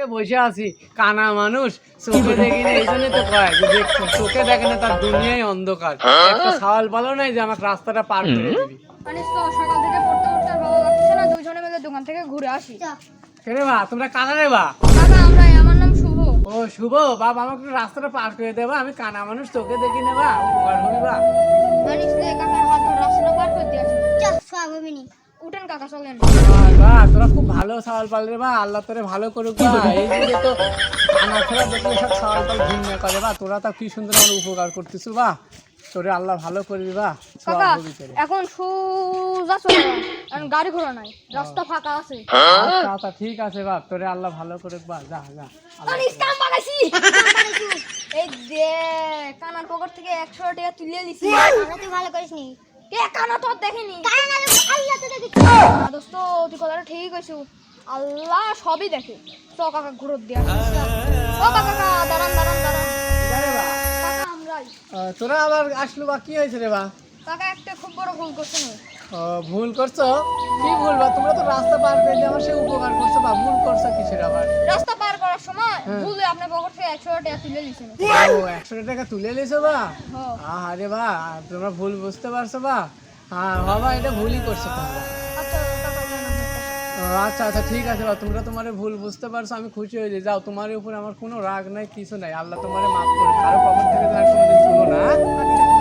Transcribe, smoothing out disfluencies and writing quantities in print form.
থেকে বসে আছি, কানা মানুষ চোখে দেখি না, এই জন্য তো কয় যে চোখে দেখে না তার দুনিয়ায় অন্ধকার। একটা সওয়াল বলো নাই যে আমাকে রাস্তাটা পার করে দিবি। মানে তো সকাল থেকে পড়তে পড়তে আর ভালো লাগছে না, দুইজনে মিলে দোকান থেকে ঘুরে আসি। কেরে বা তোমরা কানা রে বা? কাকা আমরা, আমার নাম শুভ। ও শুভ, বাবা আমাকে একটু রাস্তাটা পার করে দেবা, আমি কানা মানুষ চোখে দেখি না বা, উপকার হবি বা। মানিস রে কাকার হাত ধরে রাস্তাটা পার করে দিয়ে আসি। উঠেন কাকা, চলেন। বা তোরা খুব ভালো সওয়াল পাল রে বা, আল্লাহ তোরে ভালো করুক বা। এই যুগে তো কানা ছোড়া দেখলে সব সওয়াল পাল ঘৃণা করে বা, তোরা তো কি সুন্দর আমার উপকার করতেছ বা, তোরে আল্লাহ ভালো করবি বা। কাকা সওয়াল হবি তোরে। এখন সোজা চলে যান, কারণ গাড়ি ঘোড়া নাই, রাস্তা ফাঁকা আছে। আচ্ছা আচ্ছা ঠিক আছে বাপ, তোরে আল্লাহ ভালো করুক বা, যা যা। মানিস কাম বাগাইছি। এই দে কানার পকেট থেকে 100 টাকা তুলে দিছি। তুই ভালো করিস নি। কে কানা তো আর দেখেনি। আল্লাহ তো দেখি। না দোস্ত, তুই কথাটা ঠিকই কইছু, আল্লাহ সবই দেখে। তো কাকা ঘুরত দিয়ে আসি। ও কাকা দাঁড়ান দাঁড়ান দাঁড়ান। যা রে বা। কাকা আমরাই। তোরা আবার আসলো বা, কি হয়েছে রে বা? কাকা একটা খুব বড় ভুল করছেন। ভুল করছো? কি ভুল বা? তোমরা তো রাস্তা পার করে দিয়ে আমার সে উপকার করছো বা, ভুল করছো কিসের আবার? রাস্তা পার করার সময় ভুলে আপনার পকেট থেকে 100 টাকা তুলে দিছেন। ও 100 টাকা তুলে নিয়েছো বা? হ্যাঁ। আরে বা, তোমরা ভুল বুঝতে পারছো বা। হ্যাঁ বাবা, এটা ভুলই করছো তোমরা। আচ্ছা কাকা যান আপনার কাছে। আচ্ছা আচ্ছা ঠিক আছে বা, তোমরা তোমার ভুল বুঝতে পারছো, আমি খুশি হয়ে যাই। যাও, তোমার উপর আমার কোনো রাগ নাই, কিছু নাই, আল্লাহ তোমারে মাফ করে, কারো পকেট থেকে আর কোনোদিন তুলো না। আচ্ছা।